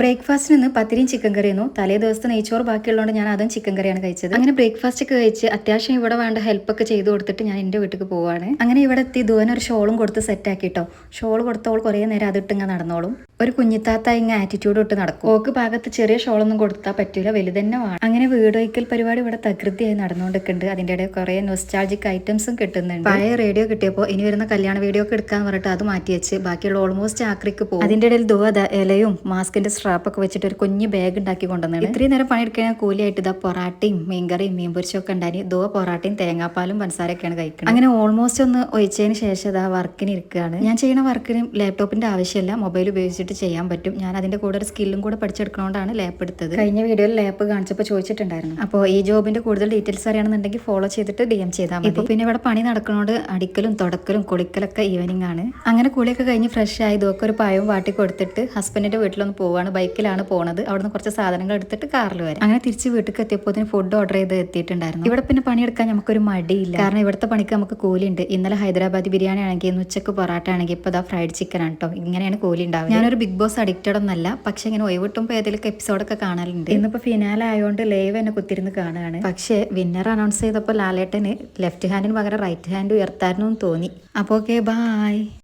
ബ്രേക്ക്ഫാസ്റ്റിന് ഇന്ന് പത്തിരിയും ചിക്കൻ കറിയായിരുന്നു. തലേ ദിവസത്തെ നെയ്ച്ചോറ് ബാക്കിയുള്ളതുകൊണ്ട് ഞാൻ അതും ചിക്കൻ കറിയാണ് കഴിച്ചത്. അങ്ങനെ ബ്രേക്ക്ഫാസ്റ്റ് ഒക്കെ കഴിച്ച് അത്യാവശ്യം ഇവിടെ വേണ്ട ഹെൽപ്പ് ഒക്കെ ചെയ്ത് കൊടുത്തിട്ട് ഞാൻ എൻ്റെ വീട്ടിലേക്ക് പോവാണ്. അങ്ങനെ ഇവിടെ എത്തി ദുവന ഒരു ഷോളും കൊടുത്ത് സെറ്റ് ആക്കിട്ടോ. ഷോൾ കൊടുത്തോൾ കുറേ നേരം അതിട്ട് ഇങ്ങനെ നടന്നോളും. ഒരു കുഞ്ഞിത്താത്ത ഇങ്ങനെ ആറ്റിറ്റ്യൂഡ് ഇട്ട് നടക്കും. ഓക്ക് ഭാഗത്ത് ചെറിയ ഷോളൊന്നും കൊടുത്താൽ പറ്റൂല, വലുതന്നെ വേണം. അങ്ങനെ വീട് വയ്ക്കൽ പരിപാടി ഇവിടെ തകൃതിയായി നടന്നുകൊണ്ടിരിക്കുന്നുണ്ട്. അതിൻ്റെ ഇടയിൽ കുറേ നൊസ്റ്റാൾജിക് ഐറ്റംസും കിട്ടുന്നുണ്ട്. പഴയ റേഡിയോ കിട്ടിയപ്പോൾ ഇനി വരുന്ന കല്യാണ വീഡിയോ ഒക്കെ എടുക്കാന്ന് പറഞ്ഞിട്ട് അത് മാറ്റി വെച്ച് ബാക്കിയുള്ള ഓൾമോസ്റ്റ് ആക്രിക്ക് പോകും. അതിൻ്റെ ഇടയിൽ ദുവ ഇലയും മാസ്കിന്റെ സ്ട്രാപ്പൊക്കെ വെച്ചിട്ട് ഒരു കുഞ്ഞ് ബാഗ് ഉണ്ടാക്കി കൊണ്ടുവന്നത്. ഇത്രയും നേരം പണിയെടുക്കാൻ കൂലിയായിട്ട് ഇതാ പൊറാട്ടയും മീൻകറിയും മീൻപൊരിച്ചും ഒക്കെ ഉണ്ടായി. ദുവ പൊറാട്ടയും തേങ്ങാപ്പാലും പഞ്ചസാരയൊക്കെയാണ് കഴിക്കുന്നത്. അങ്ങനെ ഓൾമോസ്റ്റ് ഒന്ന് ഒഴിച്ചതിന് ശേഷം ഇതാ വർക്കിന് ഇരിക്കുകയാണ്. ഞാൻ ചെയ്യുന്ന വർക്കിന് ലാപ്ടോപ്പിന്റെ ആവശ്യമില്ല, മൊബൈൽ ഉപയോഗിച്ചിട്ട് ചെയ്യാൻ പറ്റും. ഞാൻ അതിന്റെ കൂടെ ഒരു സ്കില്ലും കൂടെ പഠിച്ചെടുക്കുന്നതുകൊണ്ടാണ് ലാപ്പ് എടുത്തത്. കഴിഞ്ഞ വീഡിയോയിൽ ലാപ്പ് കാണിച്ചപ്പോൾ ചോദിച്ചിട്ടുണ്ടായിരുന്നു. അപ്പോൾ ഈ ജോബിന്റെ കൂടുതൽ ഡീറ്റെയിൽസ് അറിയണമെന്നുണ്ടെങ്കിൽ ഫോളോ ചെയ്തിട്ട് DM ചെയ്താൽ മതി. ഇപ്പോൾ പിന്നെ ഇവിടെ പണി നടക്കുന്നതുകൊണ്ട് അടിക്കലും തുടക്കലും കുളിക്കലൊക്കെ ഈവനിങ് ആണ്. അങ്ങനെ കുളിയൊക്കെ കഴിഞ്ഞ് ഫ്രഷ് ആയി ഇതൊക്കെ ഒരു പഴവും വാട്ടി കൊടുത്തിട്ട് ഹസ്ബൻഡിന്റെ വീട്ടിലൊന്ന് പോവാണ്. ബൈക്കിലാണ് പോണത്. അവിടുന്ന് കുറച്ച് സാധനങ്ങൾ എടുത്തിട്ട് കാറിൽ വരാം. അങ്ങനെ തിരിച്ച് വീട്ടിൽ എത്തിയപ്പോൾ ഫുഡ് ഓർഡർ ചെയ്ത് എത്തിയിട്ടുണ്ടായിരുന്നു. ഇവിടെ പിന്നെ പണിയെടുക്കാൻ നമുക്കൊരു മടിയില്ല, കാരണം ഇവിടുത്തെ പണിക്ക് നമുക്ക് കൂലിയുണ്ട്. ഇന്നലെ ഹൈദരാബാദി ബിരിയാണി ആണെങ്കിൽ ഇന്ന് ഉച്ചക്ക് പൊറാട്ട ആണെങ്കിൽ ഇപ്പോൾ ഫ്രൈഡ് ചിക്കൻ ആണ് കേട്ടോ. ഇങ്ങനെയാണ് കൂലി ഉണ്ടാവുക. ഞാനൊരു ബിഗ് ബോസ് അഡിക്റ്റഡ് ഒന്നല്ല, പക്ഷെ ഇങ്ങനെ ഒഴിവിട്ടുമ്പോൾ ഏതെങ്കിലും എപ്പിസോഡൊക്കെ കാണാറുണ്ട്. ഇന്നിപ്പോൾ ഫിനാലെ ആയതുകൊണ്ട് ലൈവ് തന്നെ കുത്തിരുന്ന് കാണുകയാണ്. പക്ഷേ വിന്നർ അനൗൺസ് ചെയ്തപ്പോൾ ലാലേട്ടന് ലെഫ്റ്റ് ഹാൻഡിന് പകരം റൈറ്റ് ഹാൻഡ് ഉയർത്താനും തോന്നി. അപ്പോൾ ഓക്കെ, ബൈ.